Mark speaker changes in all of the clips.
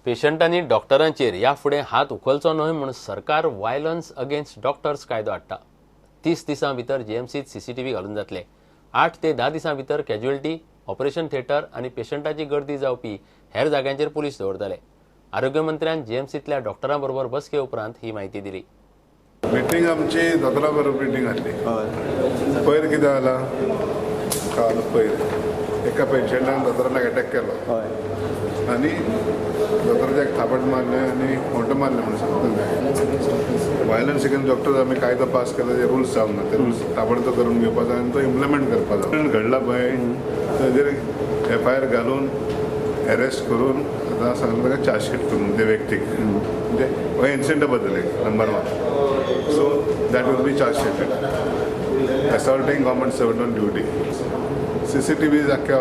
Speaker 1: पेशंटांनी डॉक्टरांचेर ह्या फुडें हात उखलचो न्हय म्हूण सरकार वायलन्स अगेन्स्ट डॉक्टर्स कायदो हाडटा. 30 दिसां भितर जीएमसीत सीसीटीव्ही घालून जातले. 8 ते 10 दिसां भितर कॅज्युअलिटी, ऑपरेशन थिएटर आनी पेशंटांची गर्दी जावपी हेर जाग्यांचेर पुलीस दवरतले. आरोग्य मंत्र्यान जीएमसीतल्या डॉक्टरां बरोबर बसके उपरांत ही माहिती दिली.
Speaker 2: मीटिंग आमची दोतोरां बरोबर मीटिंग आसली. पयर कितें जाला पयर एका पेशंटान दोतोराक अटॅक केलो आनी दोतोराक थापट मारले आनी फोंटो मारले म्हणून सांगता. वायलन्स अगेन्स्ट डॉक्टर्स आमी कायदो पास केला, जे रुल्स जावंक ना ते रुल्स ताबडतोब करून घेवपाक जाय आनी तो इम्प्लिमेंट करपाक जाय. घडला पळय ताजेर FIR घालून अरेस्ट करून आतां सांगता ताका चार्जशीट करून ते व्यक्तीक म्हणजे हो इन्सिडंटा बद्दल number 1. So that will be chargesheeted. Assaulting government servant on duty. CCTVs आख्या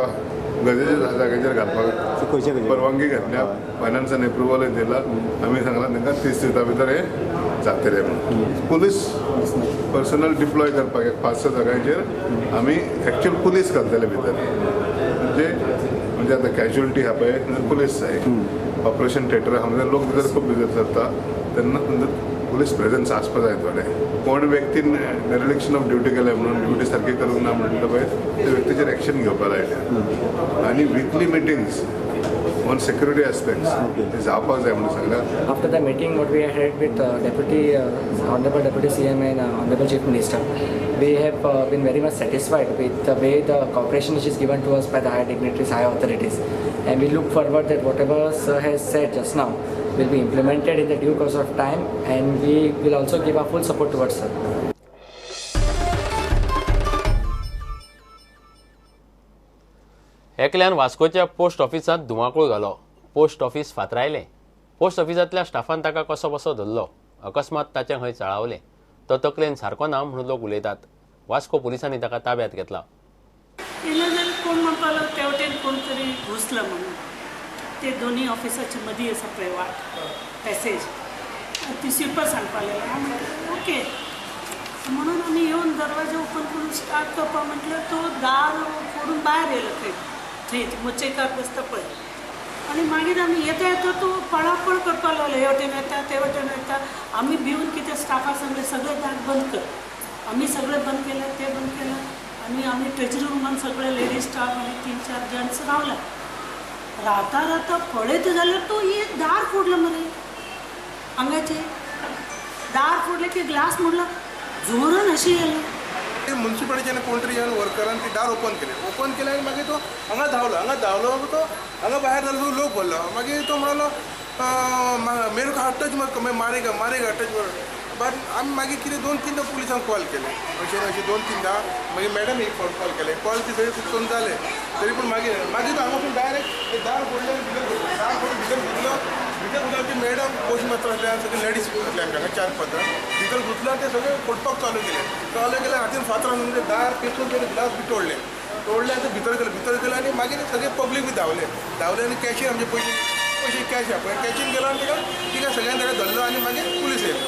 Speaker 2: गरजेच्या जाग्याचेर घालपाक परवानगी घेतल्या. फायनान्सान एप्रुवल दिला. आमी सांगला तांकां 30 दिसां भितर हे जातले म्हणून. पुलीस पर्सनल डिप्लॉय करपाक एक 5-6 जाग्यांचेर आमी एक्चुअल पुलीस घालतले भितर. म्हणजे आतां कॅज्युअलिटी आहा पळय पुलीस जाय. ऑपरेशन थिएटरा म्हणजे लोक भितर खूब भितर सरता तेन्ना पुलीस प्रेझन्स आसपाक जाय थोडें. कोण व्यक्तीन डेरिडिक्शन ऑफ ड्युटी केलें म्हणून ड्युटी सारकी करूंक ना म्हणटा पळय त्या व्यक्तीचेर एक्शन घेवपाक लायल्या. आनी weekly meetings on security aspects is जावपाक जाय म्हणून सांगल्यार.
Speaker 3: After the meeting what we had with Honorable Deputy CM and Honorable Chief Minister, we have been very much satisfied with the way the cooperation which is given to us by the high dignitaries, high authorities, and we look forward that whatever Sir has said just now will be implemented in the due course of time, and we will also give our full support towards Sir.
Speaker 1: एकल्यान वास्कोच्या post ऑफिसांत धुमाकूळ घालो. Post office फातरायलें. Post ऑफिसांतल्या स्टाफान ताका कसो बसो धरलो. अकस्मात ताचें खंय चळावलें. तो तकलेन सारको ना म्हणून लोक उलयतात. वास्को पुलिसांनी ताका ताब्यांत घेतला.
Speaker 4: कोण म्हणपालो तेवटेन कोण तरी घुसला म्हणून. ते दोन्ही ऑफिसाच्या मदीं आसा पळय वाट पॅसेज ती स्विपर सांगपाक लागली. ओके म्हणून आमी येवन दरवाजा ओपन करून स्टार्ट करपा म्हटल्यार तो दार फोडून भायर येयलो थंय मोचेकार बसता पळय. आनी मागीर आमी येता येता तो पळापळ करपाक लागलो. हे वटेन येता ते वटेन येता. आमी भिवन कितें स्टाफाक सांगलें सगळे दार बंद कर. आमी सगळें बंद केलें ते बंद केलें आनी आमी ट्रेजरी रूमान सगळे लेडीज स्टाफ आनी 3-4 जेंट्स रावला. रावता रावता पळयत जाल्यार तो एक दार फोडलो मरे हांगाचें. दार फोडलें की ग्लास मोडलो. जोरान अशी येयलो.
Speaker 5: म्युन्सिपालिटीच्यान कोण तरी येवन वर्करान ती दार ओपन केलें आनी मागीर तो हांगा धांवलो तो हांगा भायर जालो लोक बोललो. मागीर तो म्हणलो मेरे को टच मारेगा टच बट आमी मागीर कितें 2-3 पुलिसांक कॉल केलें. अशें 2-3 मागीर मॅडम एक कॉल केलें. कॉल ती सगळें कुसोवन जालें तरी पूण मागीर तो हांगासून डायरेक्ट दार फोडलें. दार फोडून भितर घुसलो ती मॅडम पोस्ट मास्तर आसले आनी सगळे लेडीज आसले हांगा 4-5 भितर घुसलो ते सगळे फोडपाक चालू केलें. हातीन फातरान म्हणजे दार पेसून ते ग्लास बी तोडले आनी भितर गेले आनी मागीर सगळे पब्लीक बी धांवले आनी कॅशीर आमचे पयशे कॅश आहा पळय कॅशीन गेलो आनी तिका सगळ्यांक ताका धरलो आनी मागीर पुलीस येयलो.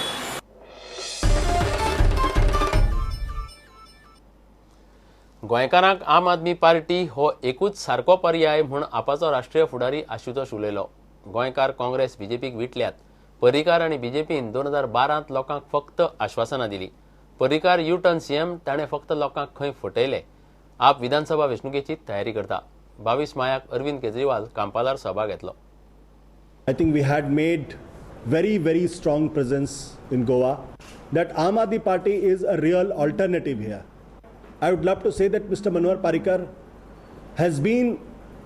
Speaker 1: गोंयकारांक आम आदमी पार्टी हो एकूच सारको पर्याय म्हूण आपाचो राष्ट्रीय फुडारी आशुतोष उलयलो. गोंयकार काँग्रेस बीजेपीक विटल्यात. पर्रीकार आनी बीजेपीन 2012 लोकांक फक्त आश्वासनां दिली. पर्रीकार यू-टर्न सीएम ताणें फक्त लोकांक खंय फटयले. आप विधानसभा वेंचणुकेची तयारी करता. 22 मायाक अरविंद केजरीवाल कांपालार सभा घेतलो.
Speaker 6: I think we had made very strong presence in Goa. That Aam Aadmi Party is a real alternative here. I would love to say that Mr. Manohar Parrikar has been,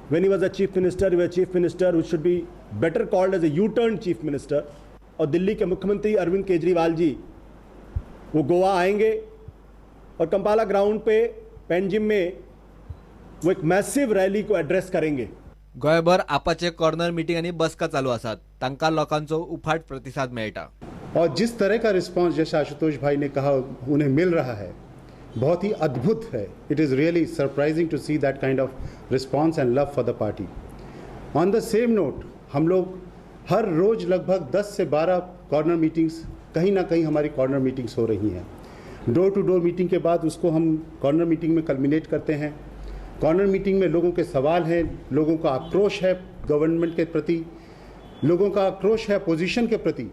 Speaker 6: when he was a chief minister, he was a chief minister who should be better called as a U-turn chief minister. और दिल्ली के मुख्यमंत्री अरविंद केजरीवाल जी वो गोवा आएंगे और Kampala ground पे पेंजिम में वो एक massive rally को address करेंगे.
Speaker 7: गोयभर आपाचे कॉर्नर मीटिंग आणि बसका चालू आसात. तांकां लोकांचो उफाट प्रतिसाद मेळटा.
Speaker 8: और जिस तरह का रिस्पांस जैसा आशुतोष भाई ने कहा उन्हें मिल रहा है बहुत ही अद्भुत है. It is really surprising to see that kind of response and love for the party. On the same note हम लोग हर रोज़ लगभग 10 से 12 कॉर्नर मीटिंग्स कहीं ना कहीं हमारी कॉर्नर मीटिंग्स हो रही हैं. डोर टू डोर मीटिंग के बाद उसको हम कॉर्नर मीटिंग में कल्मिनेट करते हैं. कॉर्नर मीटिंग में लोगों के सवाल हैं, लोगों का आक्रोश है गवर्नमेंट के प्रति, लोगों का आक्रोश है पोजीशन के प्रति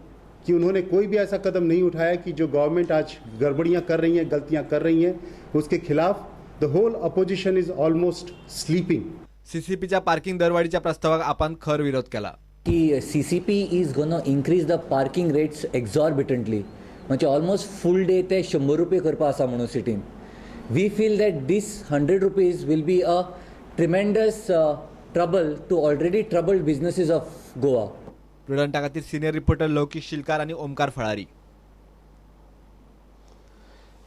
Speaker 8: कि उन्होंने कोई भी ऐसा कदम नहीं उठाया कि जो गवर्नमेंट आज गड़बड़ियां कर रही हैं, गलतियां कर रही हैं, उसके खिलाफ the whole opposition is almost sleeping.
Speaker 7: सीसीपीच्या पार्किंग दरवाढीच्या प्रस्तावाक आपण खर विरोध केला.
Speaker 9: की CCP is gonna increase the parking rates exorbitantly. म्हणजे almost full day ते 100 रुपये करपा आसा म्हणून सिटीन. We feel that this 100 rupees will be a tremendous trouble to already troubled businesses of Goa.
Speaker 7: प्रुडंटा खातीर सिनियर रिपोर्टर लौकिक शिलकार आणि ओमकार फळारी.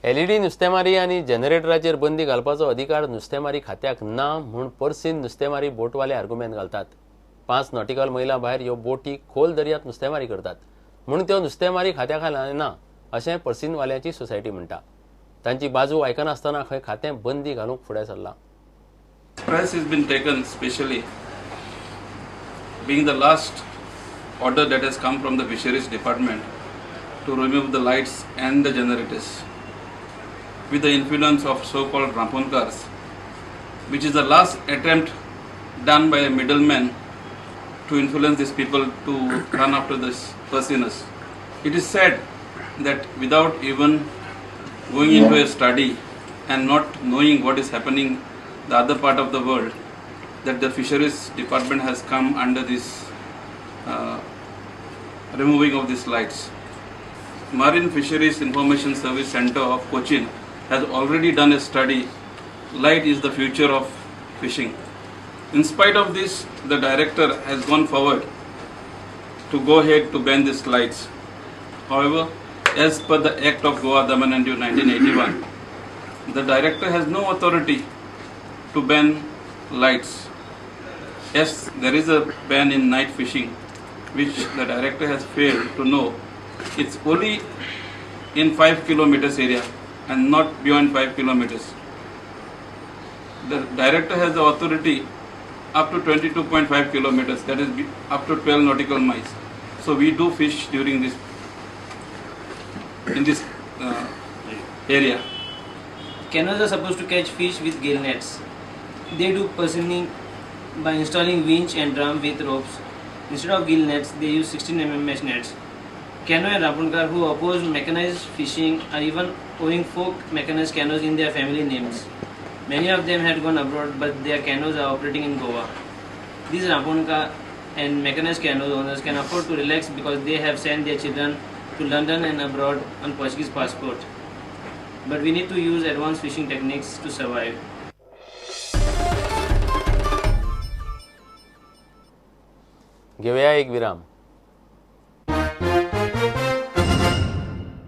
Speaker 1: LED नुस्तेमारी आणि जनरेटराचेर बंदी घालपाचो अधिकार नुस्तेमारी खात्याक ना म्हूण पर्सीन नुस्तेमारी बोटवाले आर्ग्युमेंट घालतात. 5 नॉटिकल मैला भायर ह्यो बोटी खोल दर्यांत नुस्तेमारी करतात म्हणून त्यो नुस्तेमारी खात्या खाला ना अशें पर्सीनवाल्यांची सोसायटी म्हणटा. तांची बाजू आयकनासतना खंय खातें बंदी घालूंक फुडें सरला.
Speaker 10: Price has been taken specially, being the last order that has come from the Fisheries Department to remove the lights and the generators with the influence of so-called Ramponkars, which is the last attempt done by a middleman to influence these people to run after this Persinus. It is said that without even going into a study and not knowing what is happening the other part of the world, that the Fisheries Department has come under this removing of these lights. Marine Fisheries Information Service Center of Cochin has already done a study. Light is the future of fishing. In spite of this, the director has gone forward to go ahead to ban these lights. However, as per the Act of Goa, Daman and Diu 1981, the director has no authority to ban lights. Yes, there is a ban in night fishing, which the director has failed to know. It's only in 5 kilometers area and not beyond 5 kilometers. The director has the authority up to 22.5 kilometers, that is up to 12 nautical miles. So we do fish during this, in this area.
Speaker 11: Canoes are supposed to catch fish with gill nets. They do personing by installing winch and drum with ropes. Instead of gill nets, they use 16 mm mesh nets. Canoe and Ramponkar, who oppose mechanized fishing, are even owning folk mechanized canoes in their family names. Many of them had gone abroad, but their canoes are operating in Goa. These Ramponkar and mechanized canoe owners can afford to relax because they have sent their children to London and abroad on Portuguese passport. But we need to use advanced fishing techniques to survive.
Speaker 1: घेऊया एक विराम.